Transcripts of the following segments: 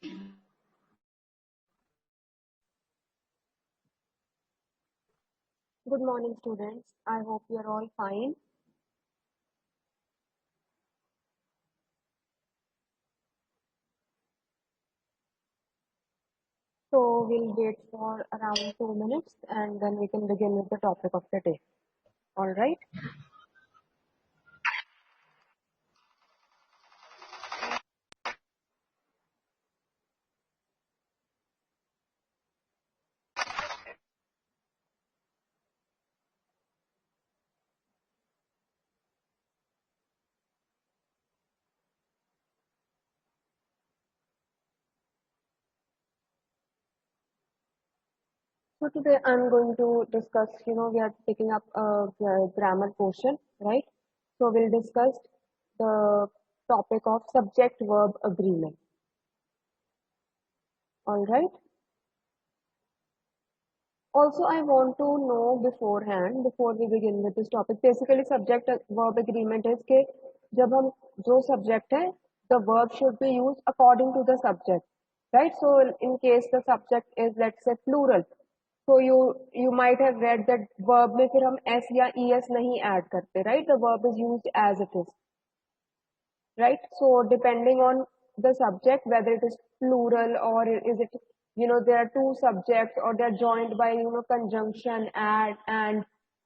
Good morning, students. I hope you are all fine. So we'll wait for around 2 minutes and then we can begin with the topic of the day. All right. So today I'm going to discuss, we are picking up a grammar portion, right? So we'll discuss the topic of subject verb agreement. All right. Also, I want to know beforehand, before we begin with this topic, basically subject verb agreement is कि जब हम जो subject है, the verb should be used according to the subject, right? So in case the subject is let's say plural, so you might have read that verb में फिर हम s या es नहीं add करते, right? The verb is used as it is, right? So depending on the subject, whether it is plural or is it, there are two subjects or they're joined by, conjunction, add, and,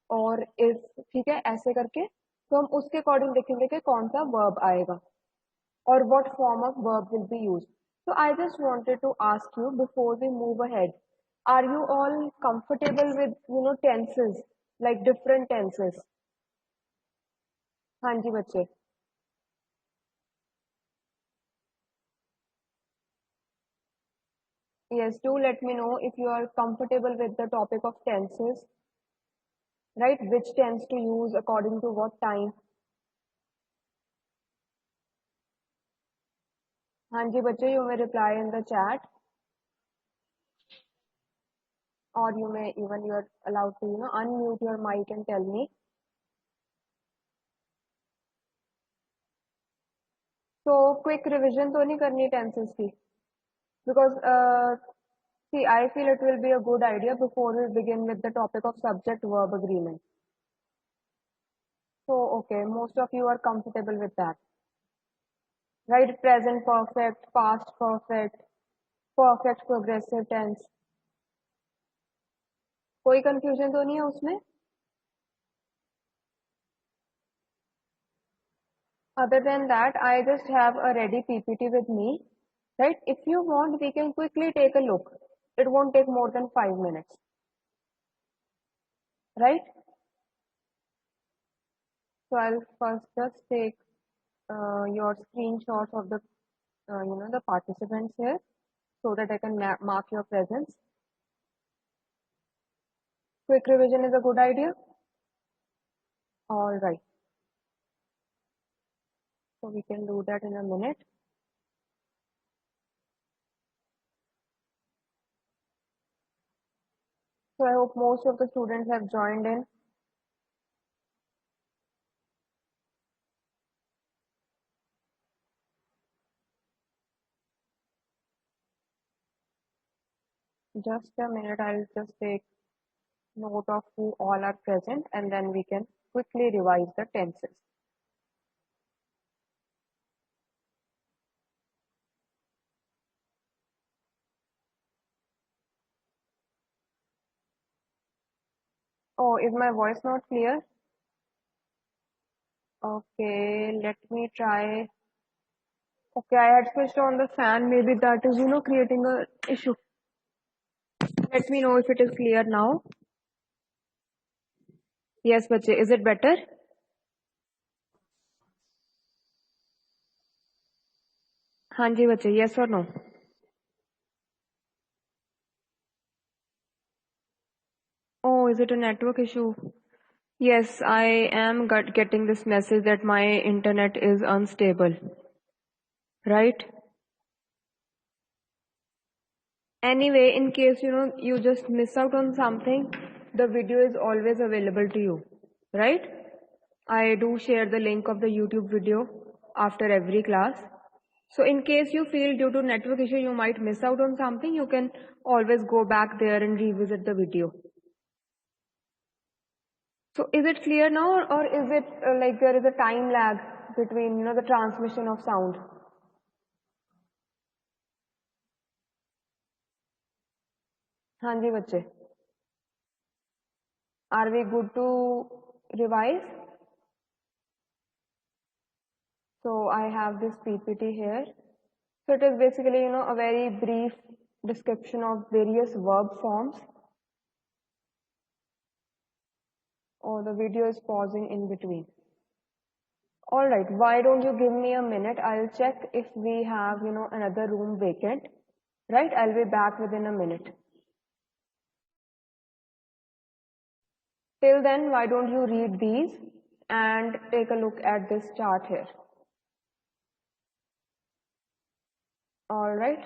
or is, ठीक है ऐसे करके तो हम उसके according देखेंगे कि कौन सा verb आएगा or what form of verb will be used. So I just wanted to ask you before we move ahead, are you all comfortable with, tenses, like different tenses? हाँ जी बच्चे. Yes, do let me know if you are comfortable with the topic of tenses, right? Which tense to use according to what time. हाँ जी बच्चे, you may reply in the chat, or you may even you're allowed to unmute your mic and tell me. So quick revision तो नहीं करनी tenses की, because see I feel it will be a good idea before we begin with the topic of subject verb agreement. So okay, most of you are comfortable with that, right? Present perfect, past perfect, perfect progressive tense. कोई confusion तो नहीं है उसमें? Other than that, I just have a ready PPT with me, right? If you want, we can quickly take a look. It won't take more than 5 minutes, right? So I'll first just take your screenshots of the, the participants here so that I can mark your presence. Quick revision is a good idea. All right. So we can do that in a minute. So I hope most of the students have joined in. Just a minute, I'll just take note of who all are present and then we can quickly revise the tenses. Oh, is my voice not clear? Okay, let me try. Okay, I had switched on the fan. Maybe that is, creating a issue. Let me know if it is clear now. Yes, bache, is it better? हाँ जी बच्चे, yes or no? Oh, is it a network issue? Yes, I am getting this message that my internet is unstable. Right? Anyway, in case you just miss out on something, the video is always available to you, right? I do share the link of the YouTube video after every class. So in case you feel due to network issue you might miss out on something, you can always go back there and revisit the video. So is it clear now, or is it like there is a time lag between the transmission of sound? हाँ जी बच्चे, are we good to revise? So I have this PPT here. So it is basically a very brief description of various verb forms. Or the video is pausing in between. All right, why don't you give me a minute? I'll check if we have another room vacant. Right, I'll be back within a minute. Till then, why don't you read these and take a look at this chart here. All right.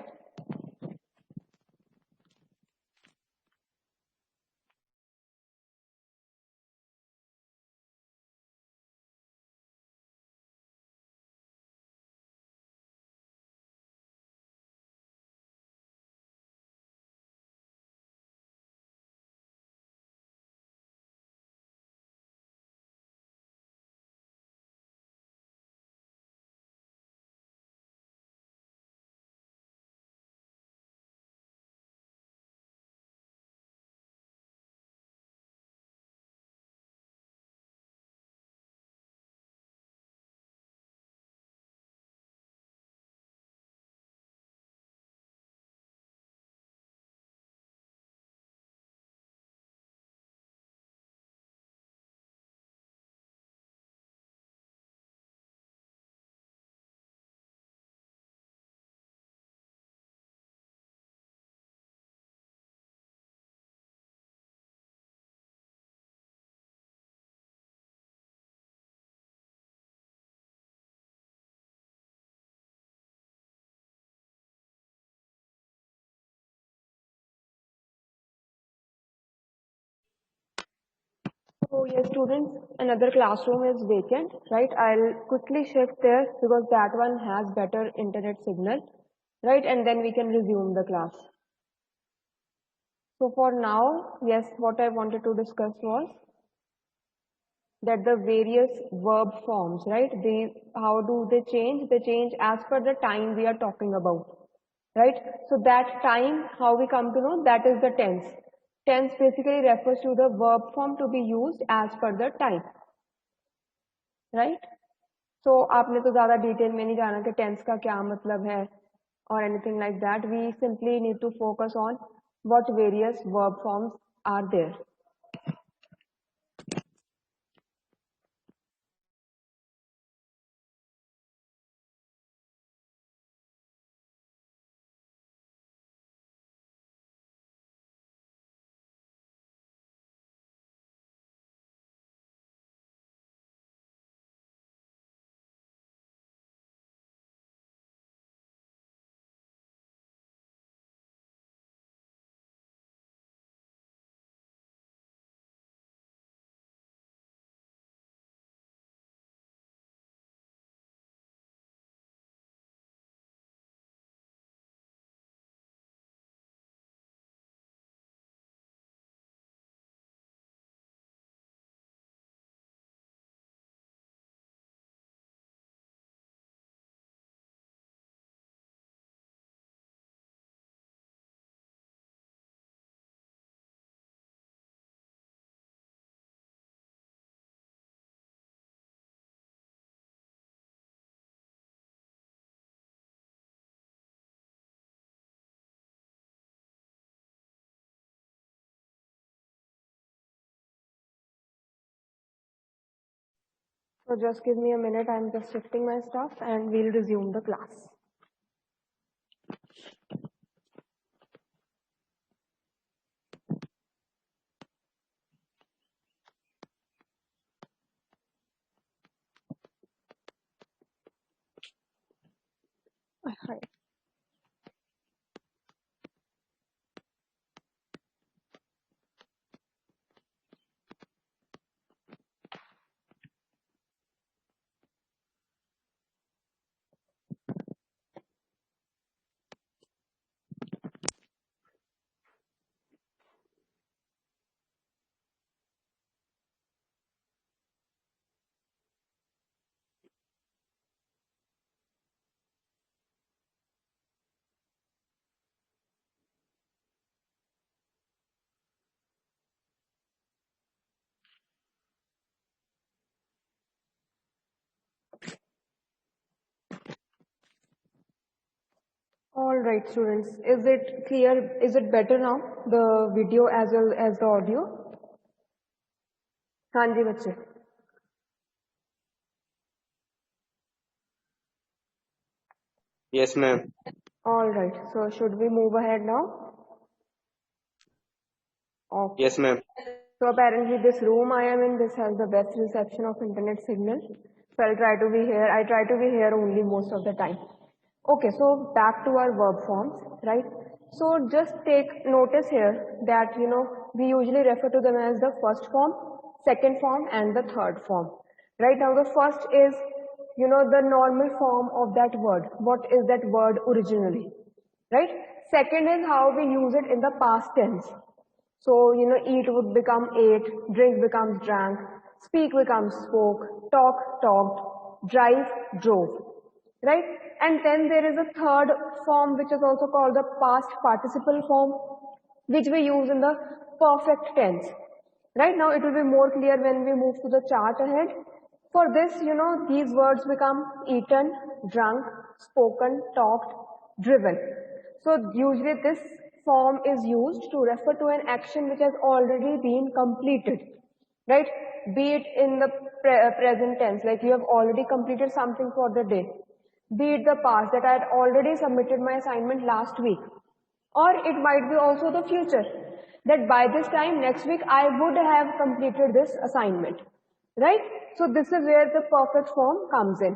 So yes, students, another classroom is vacant, right? I'll quickly shift there because that one has better internet signal, right? And then we can resume the class. So for now, yes, what I wanted to discuss was that the various verb forms, right? How do they change? They change as per the time we are talking about, right? So that time, how we come to know, that is the tense. Tense basically refers to the verb form to be used as per the time, right? So आपने तो ज़्यादा detail में नहीं जाना कि tense का क्या मतलब है or anything like that. We simply need to focus on what various verb forms are there. So just give me a minute. I'm just shifting my stuff and we'll resume the class. Hi. All right, students, is it clear? Is it better now, the video as well as the audio? हाँ जी बच्चे. Yes, ma'am. All right, so should we move ahead now? Okay. Yes, ma'am. So apparently this room I am in, this has the best reception of internet signal. So I'll try to be here. I try to be here only most of the time. Okay, so back to our verb forms, right? So just take notice here that, we usually refer to them as the first form, second form and the third form. Right now the first is, the normal form of that word. What is that word originally? Right? Second is how we use it in the past tense. So, eat would become ate, drink becomes drank, speak becomes spoke, talk talked, drive drove, right? And then there is a third form which is also called the past participle form, which we use in the perfect tense. Right now it will be more clear when we move to the chart ahead. For this, these words become eaten, drunk, spoken, talked, driven. So usually this form is used to refer to an action which has already been completed, right? Be it in the present tense, like you have already completed something for the day. Be it the past, that I had already submitted my assignment last week. Or it might be also the future, that by this time next week I would have completed this assignment, right? So this is where the perfect form comes in.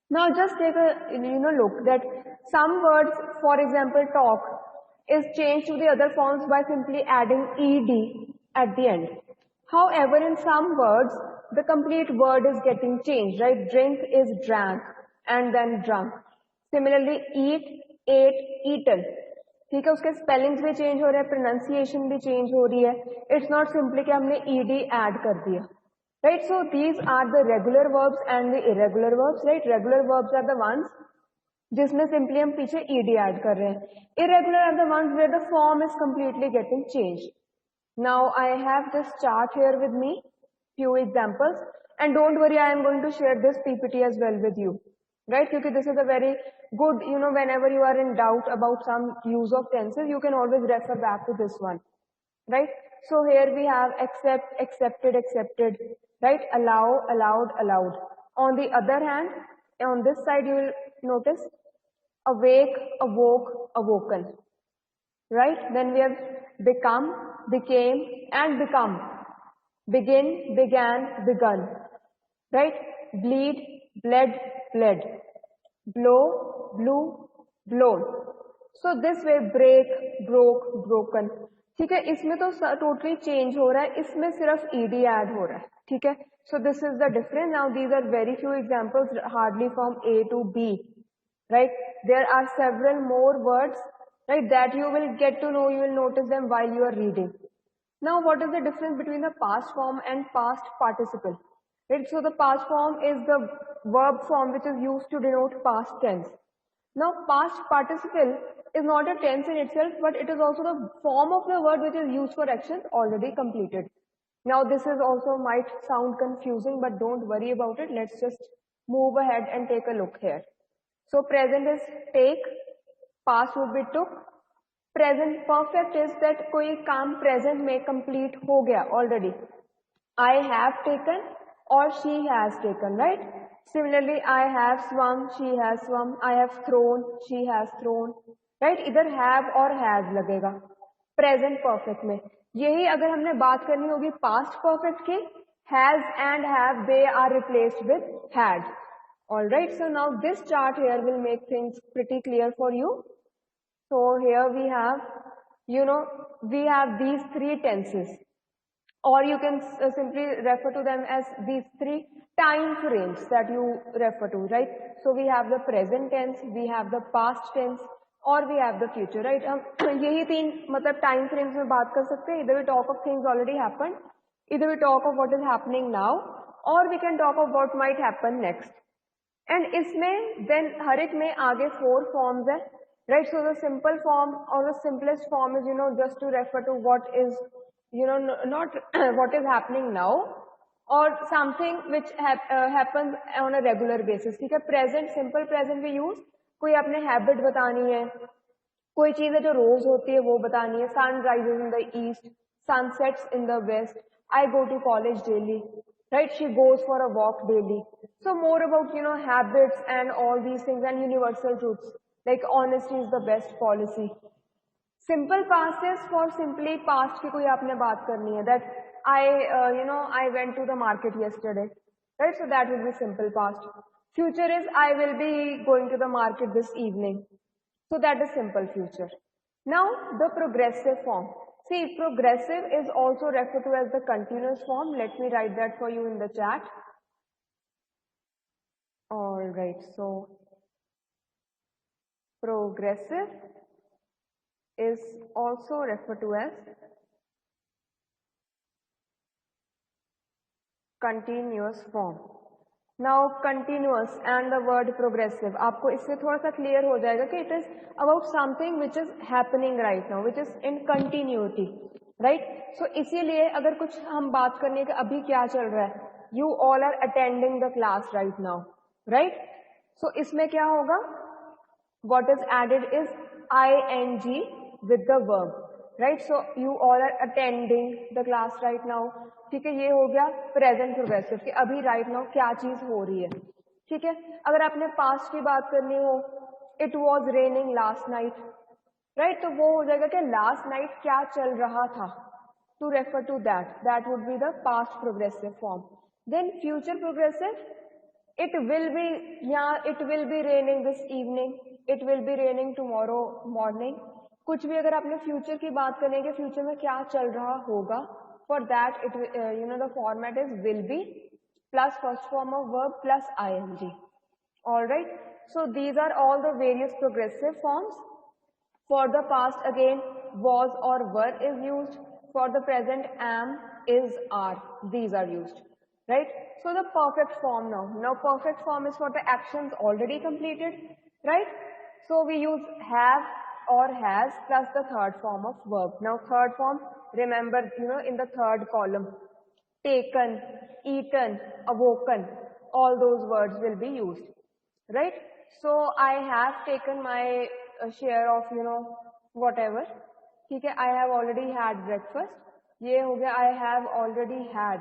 Now just take a look that some words, for example talk, is changed to the other forms by simply adding ed at the end. However, in some words the complete word is getting changed, right? Drink is drank and then drunk. Similarly, eat, ate, eaten. ठीक है, उसके spellings भी change हो रहे हैं, pronunciation भी change हो रही है. इट्स नॉट सिंपली कि हमने ed ऐड कर दिया, right? So these are the regular verbs and the irregular verbs, right? Regular verbs are the ones जिसमें simply हम पीछे ed ऐड कर रहे हैं. Irregular are the ones where the form is completely getting changed. Now I have this chart here with me, few examples, and don't worry, I am going to share this PPT as well with you, right? Because this is a very good, whenever you are in doubt about some use of tenses, you can always refer back to this one, right? So here we have accept, accepted, accepted, right? Allow, allowed, allowed. On the other hand, on this side you will notice awake, awoke, awoken, right? Then we have become, became, and become. Begin, began, begun, right? Bleed, bled, bled. Blow, blew, blown. So this way break, broke, broken. ठीक है, इसमें तो totally change हो रहा है, इसमें सिर्फ ed add हो रहा है. ठीक है, so this is the difference. Now these are very few examples, hardly from A to B, right? There are several more words, right, that you will get to know, you will notice them while you are reading. Now what is the difference between the past form and past participle? Right, so the past form is the verb form which is used to denote past tense. Now past participle is not a tense in itself, but it is also the form of the word which is used for actions already completed. Now this is also might sound confusing, but don't worry about it. Let's just move ahead and take a look here. So present is take, past would be took. Present perfect is that कोई काम present में complete हो गया already. I have taken और she has taken, right? Similarly I have swum, she has swum, I have thrown, she has thrown, right? इधर have और has लगेगा present perfect में. यही अगर हमने बात करनी होगी पास्ट परफेक्ट की, has and have they are replaced with had. All right, so now this chart here will make things pretty clear for you. So here we have, we have these three tenses, or you can simply refer to them as these three time frames that you refer to, right? So we have the present tense, we have the past tense, or we have the future, right? हम यही तीन मतलब time frames में बात कर सकते हैं. Either we talk of things already happened, either we talk of what is happening now, or we can talk of what might happen next. And इसमें then हर एक में आगे 4 forms है, right? So the simple form or the simplest form is, just to refer to what is, not what is happening now, or something which happens on a regular basis. ठीक है, present, simple present we use, कोई अपने habit बतानी है, कोई चीज है जो रोज होती है वो बतानी है. Sun rises in the east, sun sets in the west. I go to college daily, right? She goes for a walk daily. So more about, habits and all these things and universal truths, like honesty is the best policy. Simple past is for simply past की कोई आपने बात करनी है, that I went to the market yesterday, right? So that will be simple past. Future is I will be going to the market this evening, so that is simple future. Now the progressive form. See, progressive is also referred to as the continuous form. Let me write that for you in the chat. All right, so progressive is also referred to as continuous form. Now continuous and the word progressive, आपको इससे थोड़ा सा clear हो जाएगा कि it is about something which is happening right now, which is in continuity, right? So इसीलिए अगर कुछ हम बात करने के अभी क्या चल रहा है, you all are attending the class right now, right? So इसमें क्या होगा, what is added is ing with the verb, right? So you all are attending the class right now. ठीक है, ये हो गया प्रेजेंट प्रोग्रेसिव कि अभी राइट नाउ क्या चीज हो रही है. ठीक है, अगर आपने पास्ट की बात करनी हो, it was raining last night, right? तो वो हो जाएगा कि लास्ट नाइट क्या चल रहा था, to refer to that would be the past progressive form. Then future progressive, it will be, yeah, it will be raining this evening, it will be raining tomorrow morning. कुछ भी अगर आपने future की बात करनी है कि फ्यूचर में क्या चल रहा होगा, for that it the format is will be plus first form of verb plus ing. All right, so these are all the various progressive forms. For the past again was or were is used. For the present am, is, are, these are used, right? So the perfect form now perfect form is for the actions already completed, right? So we use have or has plus the third form of verb. Now third form, remember, in the third column, taken, eaten, awoken, all those words will be used, right? So I have taken my share of, whatever. ठीक है, I have already had breakfast. ये हो गया I have already had.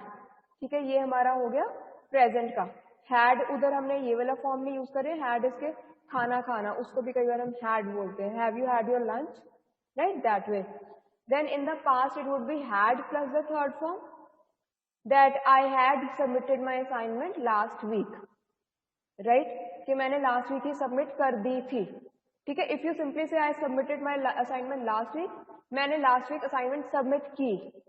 ठीक है, ये हमारा हो गया प्रेजेंट का. had उधर हमने ये वाला फॉर्म नहीं यूज करे, had इसके खाना खाना, उसको भी कई बार हम had बोलते हैं. Have you had your lunch? Right, that way. Then in the past it would be had plus the third form, that I had submitted my assignment last week, right? कि मैंने लास्ट वीक ही submit कर दी थी. ठीक है, if you simply say I submitted my assignment last week, मैंने last week assignment submit की.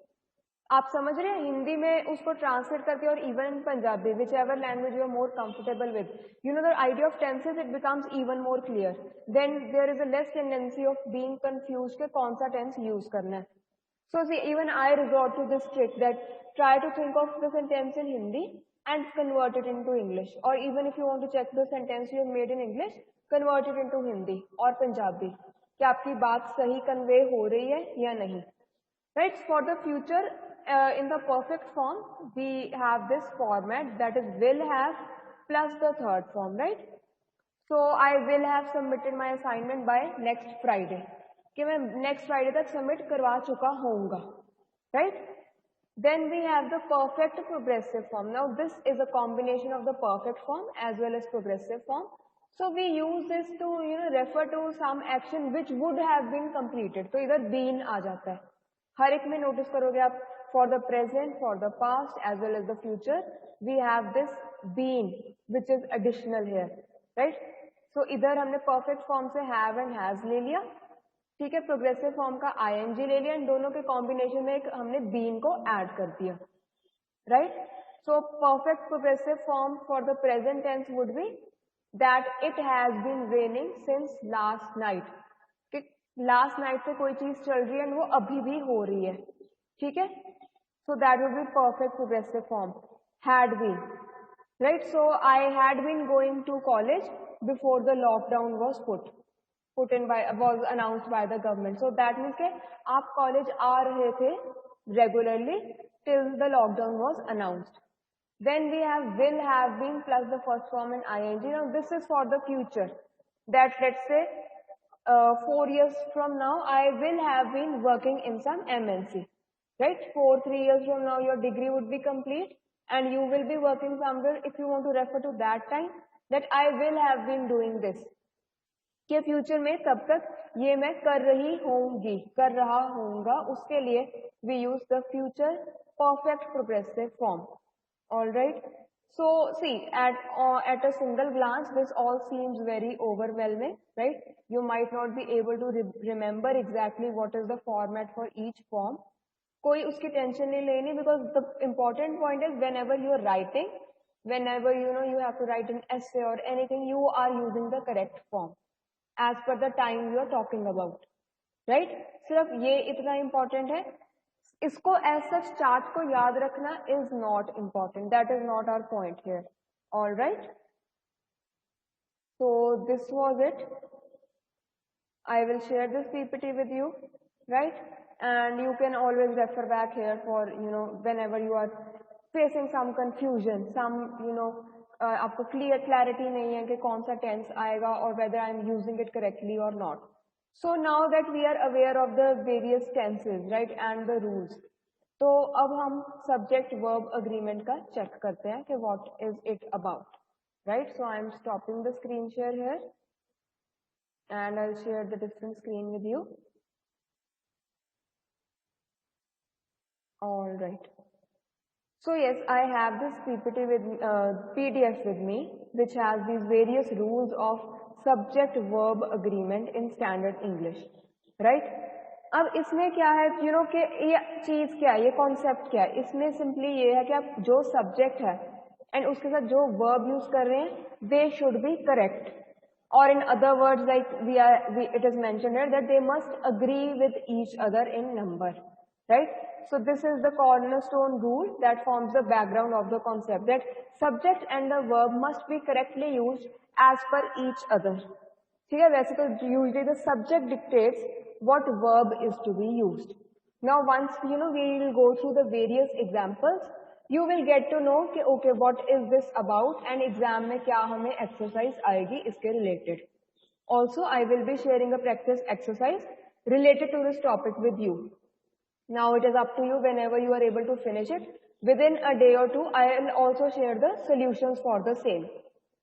आप समझ रहे हैं, हिंदी में उसको ट्रांसलेट करके, और even in Punjabi, whichever language you are more comfortable with, the idea of tenses it becomes even more clear. Then there is a less tendency of being confuse के कौन सा टेंस यूज करना है. So see, even I resort to this trick, that try to think of the sentence in Hindi and convert it into English. Or even if you want to check the sentence you have made in English, convert it into Hindi or Punjabi. कि आपकी बात सही convey हो रही है या नहीं. Right? For the future, in the perfect form, we have this format, that is will have plus the third form, right? So I will have submitted my assignment by next Friday. कि मैं next Friday तक submit करवा चुका होऊंगा, right? Then we have the perfect progressive form. Now this is a combination of the perfect form as well as progressive form. So we use this to refer to some action which would have been completed. तो इधर been आ जाता है. हर एक में notice करोगे आप, for the present, for the past as well as the future, we have this been which is additional here, right? So इधर हमने परफेक्ट फॉर्म से हैव एंड हैज ले लिया. ठीक है, प्रोग्रेसिव फॉर्म का ing ले लिया, एंड दोनों के कॉम्बिनेशन में एक हमने बीन को ऐड कर दिया, right? So perfect progressive form for the present tense would be that it has been raining since last night. कि लास्ट नाइट से कोई चीज चल रही है एंड वो अभी भी हो रही है. ठीक है, so that would be perfect progressive form. Had been, right? So I had been going to college before the lockdown was was announced by the government. So that means के आप कॉलेज आ रहे थे regularly till the lockdown was announced. Then we have will have been plus the first form in ing. Now this is for the future, that let's say 4 years from now, I will have been working in some MNC, right? 3 years from now, your degree would be complete and you will be working somewhere. If you want to refer to that time, that I will have been doing this. कि future में तब तक ये मैं कर रही होंगी, कर रहा होऊंगा, उसके लिए we use the future perfect progressive form. All right. So see, at a single glance, this all seems very overwhelming, right? You might not be able to remember exactly what is the format for each form. कोई उसकी tension नहीं लेनी, because the important point is whenever you are writing, whenever you have to write an essay or anything, you are using the correct form as per the time you are talking about, right? सिर्फ ये इतना important है. इसको as such chart को याद रखना is not important. That is not our point here. All right. So this was it. I will share this PPT with you, right? And you can always refer back here for whenever you are facing some confusion, some आपको clarity नहीं है कि कौन सा tense आएगा or whether I am using it correctly or not. So now that we are aware of the various tenses, right, and the rules, तो अब हम subject verb agreement का check करते हैं कि what is it about, right? So I am stopping the screen share here and I'll share the different screen with you. All right. So yes, I have this PPT with PDF with me, which has these various rules of subject-verb agreement in standard English, right? अब इसमें क्या है, कि ये चीज क्या है, ये कॉन्सेप्ट क्या है? इसमें सिंपली ये है कि आप जो सब्जेक्ट है एंड उसके साथ जो वर्ब यूज कर रहे हैं, they should be correct. Or in other words, like it is mentioned here that they must agree with each other in number, right? So this is the cornerstone rule that forms the background of the concept, that subject and the verb must be correctly used as per each other. ठीक है, वैसे तो usually the subject dictates what verb is to be used. Now once we will go through the various examples, you will get to know कि okay, what is this about and exam में क्या हमें exercise आएगी इसके related. Also, I will be sharing a practice exercise related to this topic with you. Now it is up to you whenever you are able to finish it. Within a day or two, I will also share the solutions for the same.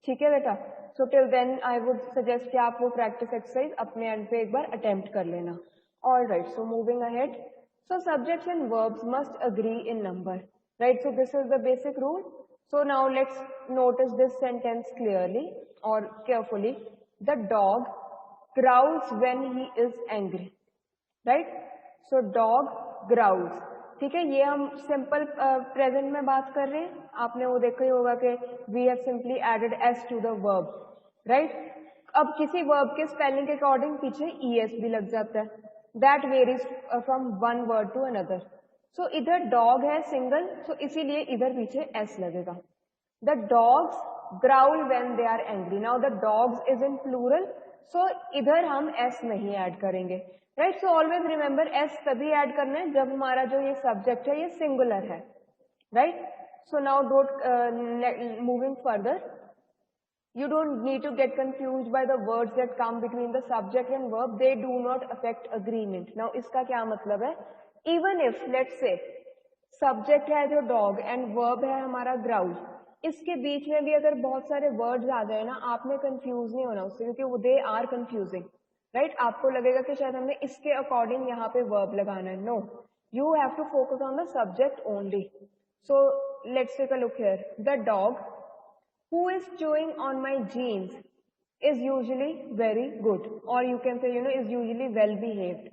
ठीक है बेटा? So till then, I would suggest कि आप वो practice exercise अपने end पे एक बार attempt कर लेना. All right. So moving ahead. So subjects and verbs must agree in number. Right, so this is the basic rule. So now let's notice this sentence clearly or carefully. The dog growls when he is angry. Right? So dog growls. ठीक है, ये हम simple present में बात कर रहे हैं. आपने वो देखा ही होगा कि we have simply added s to the verb. Right? अब किसी verb के spelling के according पीछे es भी लग जाता है. That varies from one word to another. So इधर dog है single, so इसीलिए इधर पीछे s लगेगा. The dogs growl when they are angry. Now the dogs is in plural, so इधर हम s नहीं ऐड करेंगे. Right? So always remember s तभी ऐड करना है जब हमारा जो ये subject है ये singular है. Right? So now moving further, you don't need to get confused by the words that come between the subject and verb. They do not affect agreement. Now इसका क्या मतलब है? Even if let's say subject है जो dog and verb है हमारा growl, इसके बीच में भी अगर बहुत सारे words आ जाए ना, आपने confuse नहीं होना उससे, क्योंकि they are confusing, right? आपको लगेगा कि शायद हमने इसके according यहाँ पे verb लगाना है. No, you have to focus on the subject only. So let's take a look here. The dog who is chewing on my jeans is usually very good, or you can say is usually well behaved,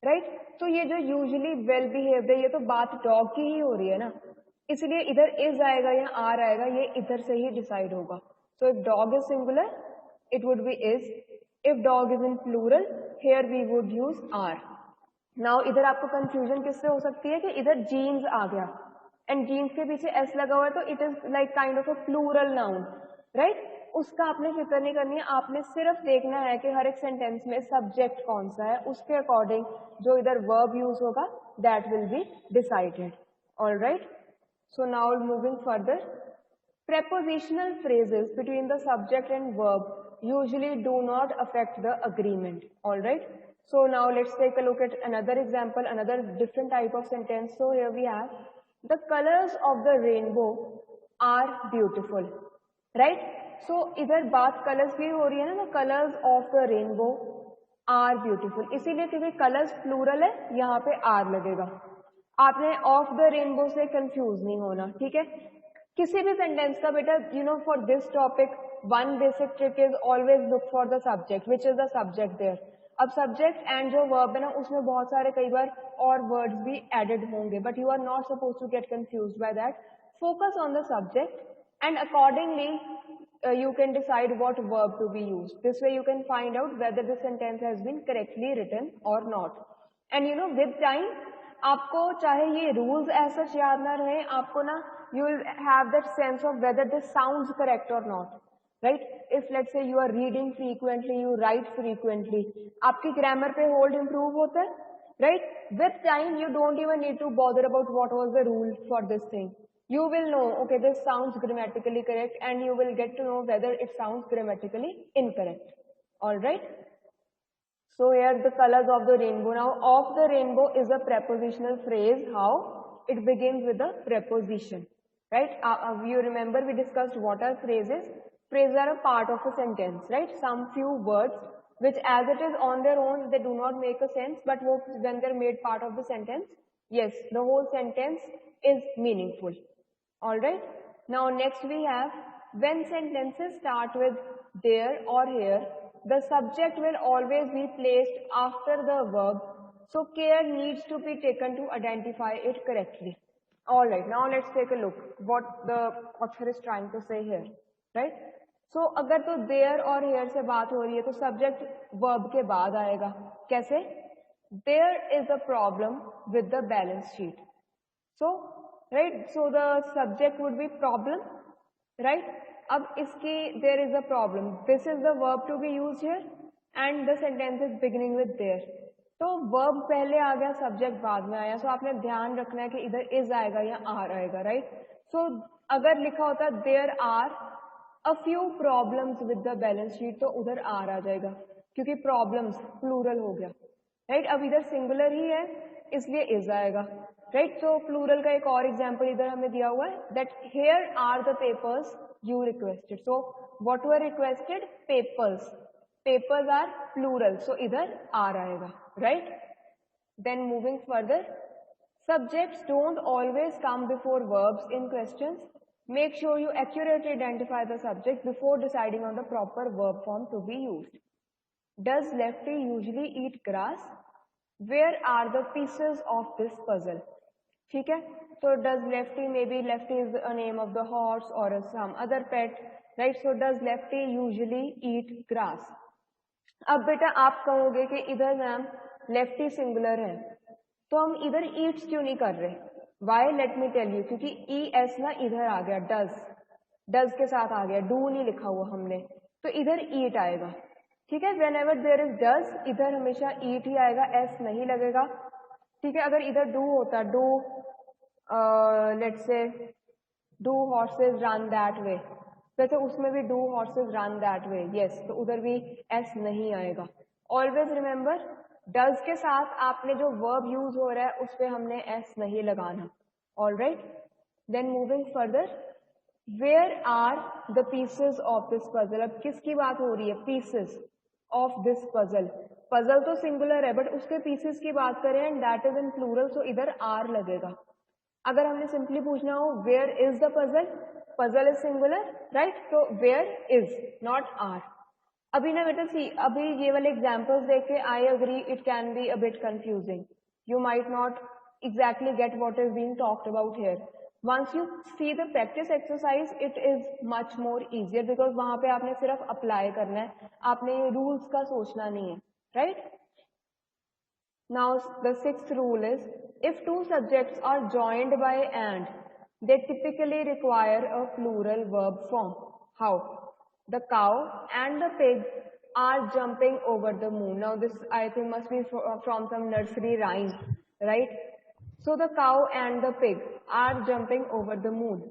right? तो ये जो usually well behaved है, ये तो बात dog की ही हो रही है ना, इसलिए इधर is आएगा या are आएगा, ये इधर से ही decide होगा. So if dog is singular, it would be is. If dog is in plural, here we would use are. Now इधर आपको confusion किससे हो सकती है कि इधर jeans आ गया and jeans के पीछे s लगा हुआ है, तो it is like kind of a plural noun, right? उसका आपने फिक्र नहीं करनी है, आपने सिर्फ देखना है कि हर एक सेंटेंस में सब्जेक्ट कौन सा है, उसके अकॉर्डिंग जो इधर वर्ब यूज होगा that will be decided. Alright, so now moving further, prepositional phrases between the subject and verb usually do not affect the agreement. All right. So now let's take a look at another example, another different type of sentence. So here we have, the colors of the rainbow are beautiful. Right. So इधर बात colours की हो रही है ना, the colors of the rainbow are beautiful. इसीलिए क्योंकि colours plural है, यहाँ पे आर लगेगा. आपने ऑफ द रेनबो से कंफ्यूज नहीं होना. ठीक है. किसी भी सेंटेंस का बेटा, you know, for this topic one basic trick is always look for the subject, which is the subject there. अब सब्जेक्ट एंड जो वर्ब है ना, उसमें बहुत सारे कई बार और वर्ड्स भी एडेड होंगे, but you are not suppose to get confuse by that. Focus on the subject and accordingly you can decide what verb to be used. This way you can find out whether the sentence has been correctly written or not. And you know, with time, आपको चाहे ये rules as such याद ना रहे, आपको ना, you will have that sense of whether this sounds correct or not. Right? If let's say you are reading frequently, you write frequently, आपकी grammar पे hold improve होता है. Right? With time, you don't even need to bother about what was the rule for this thing. You will know, okay, this sounds grammatically correct, and you will get to know whether it sounds grammatically incorrect. All right. So here the colors of the rainbow. Now, of the rainbow is a prepositional phrase. How? It begins with a preposition. Right? You remember we discussed what are phrases. Phrases are a part of a sentence. Right? Some few words which as it is on their own, they do not make a sense, but when they're made part of the sentence, yes, the whole sentence is meaningful. All right. Now next we have, when sentences start with there or here, the subject will always be placed after the verb. So care needs to be taken to identify it correctly. All right. Now let's take a look what the author is trying to say here. Right. So अगर तो there और here से बात हो रही है, तो subject verb के बाद आएगा. कैसे? There is a problem with the balance sheet. So right, so the subject would be problem. Right. अब इसकी there is a problem, this is the verb to be used here and the sentence is beginning with there. तो verb पहले आ गया, subject बाद में आया. So आपने ध्यान रखना है कि इधर is आएगा या are आएगा. Right. So अगर लिखा होता there are a few problems with the balance sheet, तो उधर are आ जाएगा, क्योंकि problems plural हो गया. Right. अब इधर singular ही है, इसलिए is आएगा. Right. So plural का एक और example इधर हमें दिया हुआ है, that here are the papers you requested. So what were requested? Papers. Papers are plural, so इधर are आएगा. Right. Then moving further, subjects don't always come before verbs in questions. Make sure you accurately identify the subject before deciding on the proper verb form to be used. Does Lefty usually eat grass? Where are the pieces of this puzzle? ठीक है. So does Lefty, maybe Lefty is a name of the horse or some other pet, right? So does Lefty usually eat grass? अब बेटा आप कहोगे कि इधर ma'am Lefty singular है, तो हम इधर eats क्यों नहीं कर रहे? Why? Let me tell you, क्योंकि es ना इधर आ गया, does के साथ आ गया, do नहीं लिखा हुआ हमने, तो इधर eat आएगा. ठीक है. Whenever there is does, इधर हमेशा eat ही आएगा, s नहीं लगेगा. ठीक है. अगर इधर do होता, do let's say do horses run that way, वैसे उसमें भी do horses run that way, yes, तो उधर भी s नहीं आएगा. Always remember, does के साथ आपने जो verb use हो रहा है उस पे हमने s नहीं लगाना. All right. Then moving further, where are the pieces of this puzzle? अब किसकी बात हो रही है? Pieces of this puzzle. Puzzle तो singular है, but उसके pieces की बात करें and that is in plural, so इधर are लगेगा. अगर हमने सिंपली पूछना हो where is the puzzle, puzzle is singular, right? So where is, not are. अभी ना बेटा सी, अभी ये वाले एग्जाम्पल्स देख के I agree it can be a bit confusing. You might not exactly get what is being talked about here. Once you see the practice exercise, it is much more easier because वहाँ पे आपने सिर्फ apply करना है, आपने rules का सोचना नहीं है, right? Now the sixth rule is, if two subjects are joined by and, they typically require a plural verb form. How? The cow and the pig are jumping over the moon. Now this I think must be from some nursery rhyme, right? So the cow and the pig are jumping over the moon.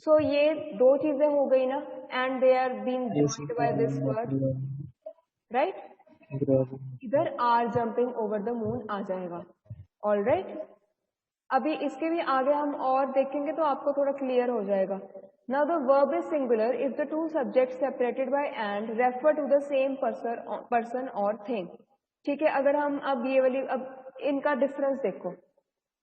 सो ये दो चीजें हो गई ना, and they are being joined by this word, right. इधर are jumping over the moon आ जाएगा, all right. अभी इसके भी आगे हम और देखेंगे तो आपको थोड़ा क्लियर हो जाएगा। Now the verb is singular if the two subject separated by and refer to the same person और थिंग। ठीक है, अगर हम अब ये वाली, अब इनका डिफरेंस देखो,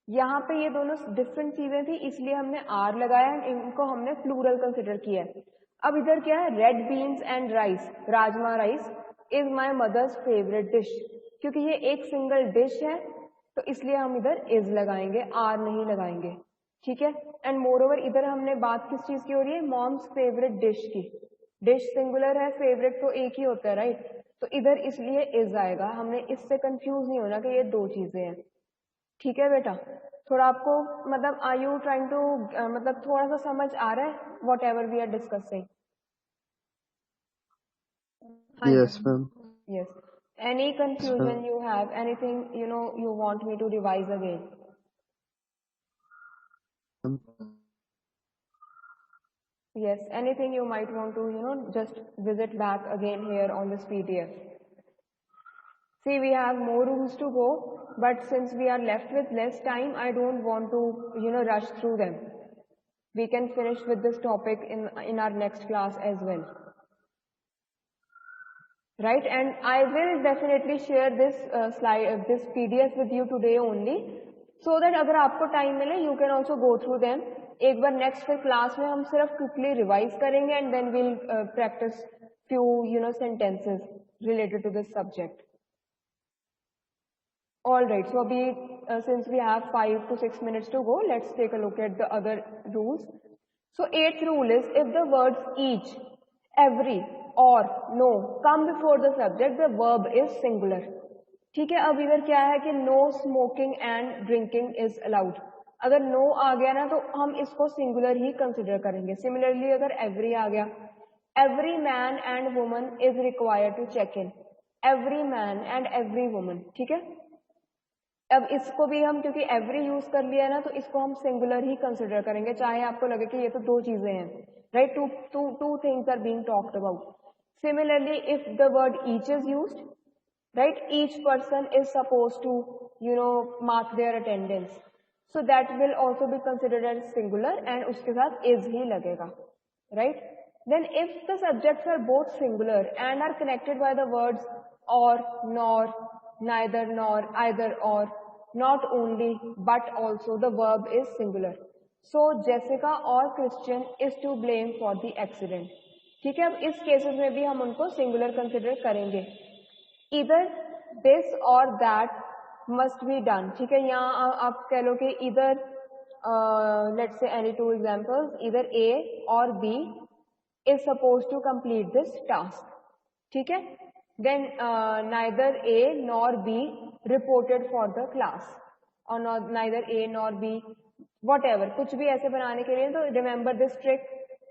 यहाँ पे ये दोनों डिफरेंट चीजें थी इसलिए हमने आर लगाया, इनको हमने प्लूरल कंसिडर किया है। अब इधर क्या है, red beans and rice, rajma rice is my mother's favourite dish, क्योंकि ये एक सिंगल डिश है तो इसलिए हम इधर इज लगाएंगे, आर नहीं लगाएंगे। ठीक है, एंड मोर ओवर इधर हमने बात किस चीज की हो रही है, मॉम्स फेवरेट डिश की। डिश सिंगुलर है, फेवरेट तो एक ही होता है, राइट। तो इधर इसलिए इज आएगा, हमने इससे कंफ्यूज नहीं होना कि ये दो चीजें हैं। ठीक है बेटा, थोड़ा आपको मतलब आर यू ट्राइंग टू मतलब थोड़ा सा समझ आ रहा है whatever we are discussing? Yes, ma'am. Yes, any confusion you have, anything you know you want me to revise again? Yes, anything you might want to, just visit back again here on this PDF. See, we have more rooms to go, but since we are left with less time, I don't want to, rush through them. We can finish with this topic in our next class as well. Right, and I will definitely share this this PDF with you today only, so that अगर आपको time मिले you can also go through them. एक बार next फिर class में हम सिर्फ quickly revise करेंगे and then will practice few sentences related to this subject. All right, so abhi, since we have 5 to 6 minutes to go, let's take a look at the other rules. So 8th rule is, if the words each, every or no come before the subject, the verb is singular. ठीक है, अब इधर क्या है कि no smoking and drinking is allowed. अगर no आ गया ना तो हम इसको singular ही consider करेंगे. Similarly अगर every आ गया, every man and woman is required to check in. Every man and every woman, ठीक है। अब इसको भी हम क्योंकि एवरी यूज कर लिया ना तो इसको हम सिंगुलर ही कंसिडर करेंगे, चाहे आपको लगे कि ये तो दो चीजें हैं, right. Two things are being talked about. Similarly if the word each is used, right, each person is suppose to mark their attendance, so that will also be considered as singular and उसके साथ is ही लगेगा, right. Then if the subjects are both singular and are connected by the words और, nor, neither nor, either or, not only but also, the verb is singular. So Jessica or Christian is to blame for the accident. ठीक है, अब इस cases में भी हम उनको singular consider करेंगे. either this or that must be done. ठीक है, यहाँ आप कह लो कि either let's say any two examples, either A or B is supposed to complete this task. ठीक है, then neither A nor B reported for the class, or neither A nor B, whatever, कुछ भी ऐसे बनाने के लिए तो remember this trick,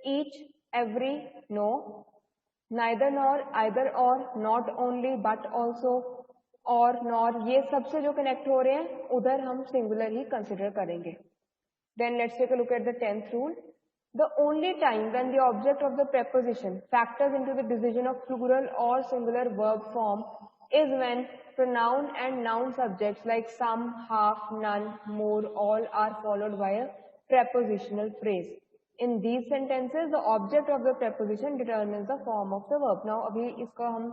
each, every, no, neither nor, either or, not only but also, और nor, ये सबसे जो कनेक्ट हो रहे हैं उधर हम सिंगुलर ही कंसिडर करेंगे. Then let's take a look at the 10th rule. The only time when the object of the preposition factors into the decision of plural or singular verb form is when pronoun and noun subjects like some, half, none, more, all are followed by a prepositional phrase. In these sentences, the object of the preposition determines the form of the verb. Now, अभी इसका हम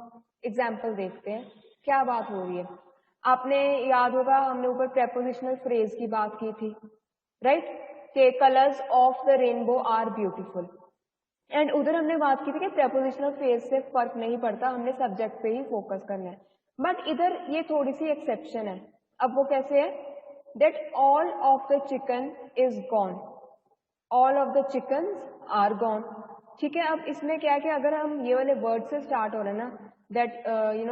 example देखते हैं, क्या बात हो रही है. आपने याद होगा हमने ऊपर prepositional phrase की बात की थी, right? के colours of the rainbow are beautiful, and उधर हमने बात की थी कि प्रेपोजिशनल फ्रेज से फर्क नहीं पड़ता, हमने सब्जेक्ट पे ही फोकस करना है. बट इधर ये थोड़ी सी एक्सेप्शन है. अब वो कैसे है, that all of the chicken is gone, all of the chickens are gone. ठीक है, अब इसमें क्या है कि अगर हम ये वाले वर्ड से स्टार्ट हो रहे हैं ना, that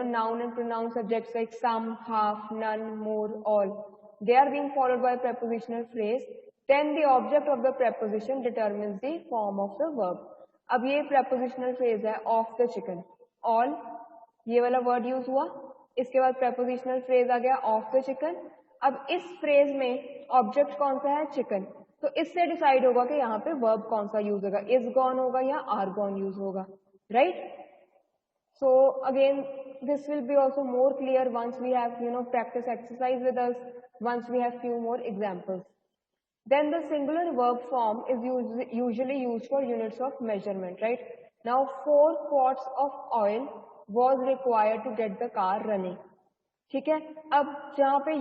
noun and pronoun subjects like some, half, none, more, all, they are being followed by a prepositional phrase, then the object of the preposition determines the form of the verb. अब ये prepositional phrase है of the chicken, all, ये वाला word use हुआ, इसके बाद prepositional phrase आ गया of the chicken. अब इस phrase में object कौन सा है, chicken. तो इससे डिसाइड होगा कि यहाँ पे वर्ब कौन सा यूज होगा, इज गॉन होगा या आर गॉन यूज होगा, right? So again, this will be also more clear once we have, practice exercise with us, once we have few more examples. Then the singular verb form is usually used for units of measurement, right? Now 4 quarts of oil was required to get the car running. ठीक है, अब जहाँ पे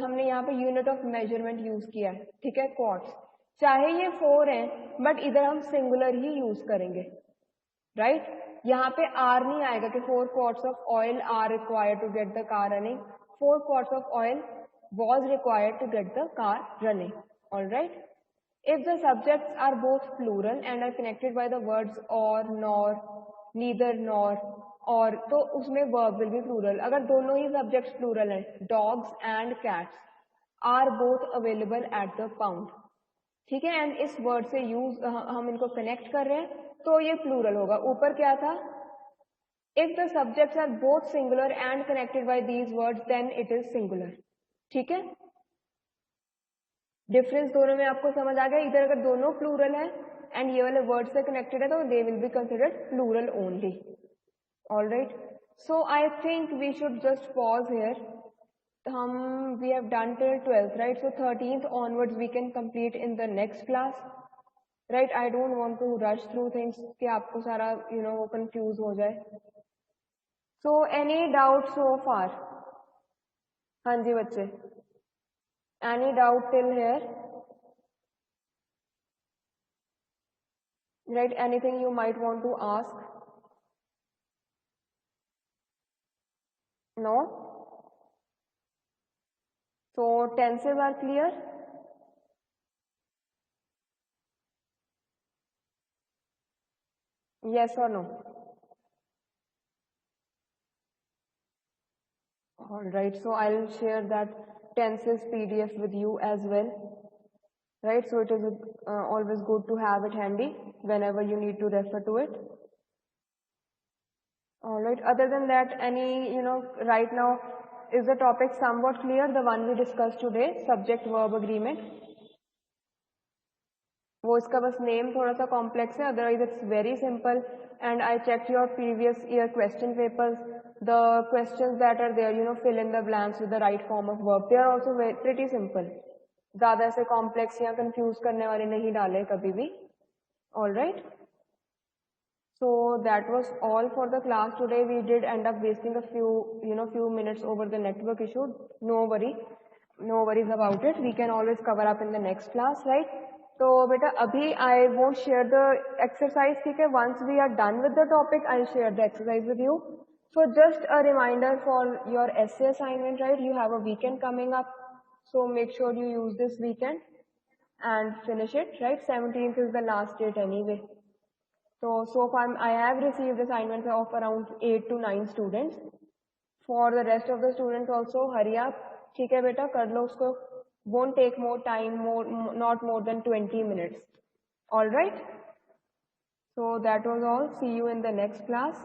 हमने यहाँ पे unit of measurement use किया है, ठीक है, क्वार्ट्स, चाहे ये 4 हैं बट इधर हम सिंगुलर ही यूज करेंगे, राइट? यहाँ पे आर नहीं आएगा कि 4 quarts of oil are required to get the car running. 4 quarts of oil was required to get the car running. All right. If the subjects are both plural and are connected by the words or, nor, neither, nor, और, तो उसमें verb will be plural. अगर दोनों ही subjects plural हैं, dogs and cats are both available at the pound. ठीक है, and इस word से यूज हम इनको कनेक्ट कर रहे हैं तो ये प्लूरल होगा. ऊपर क्या था? If the subjects are both singular and connected by these words then it is singular. ठीक है, डिफरेंस दोनों में आपको समझ आ गया? इधर अगर दोनों प्लूरल है एंड ये वाले वर्ड से कनेक्टेड है तो they will be considered plural only. All right, so I think we should just pause here. we have done till 12th, right? So 13th onwards we can complete in the next class, right? I don't want to rush through things कि आपको सारा confuse हो जाए. So any doubt so far? हाँ जी बच्चे, any doubt till here? Right, anything you might want to ask? No? So tenses are clear? Yes or no? All right, so I'll share that tenses PDF with you as well, right? So it is always good to have it handy whenever you need to refer to it. All right, other than that, any, right now, is the topic somewhat clear, the one we discussed today, subject verb agreement? वो इसका बस name थोड़ा सा complex है, otherwise it's very simple. And I check your previous year question papers, the questions that are there, fill in the blanks with the right form of verb, they are also pretty simple. ज्यादा ऐसे complex या confuse करने वाले नहीं डाले कभी भी. All right, so that was all for the class today. We did end up wasting a few minutes over the network issue. No worries about it. We can always cover up in the next class, right? तो बेटा अभी I won't share the exercise, ठीक है? Once we are done with the topic, I'll share the exercise with you. So just a reminder for your essay assignment, right? You have a weekend coming up, so make sure you use this weekend and finish it, right? 17th is the last date anyway. So far I have received assignments of around 8 to 9 students. For the rest of the students also, hurry up. ठीक है बेटा, कर लो उसको. Won't take more time, not more than 20 minutes. All right. So that was all. See you in the next class.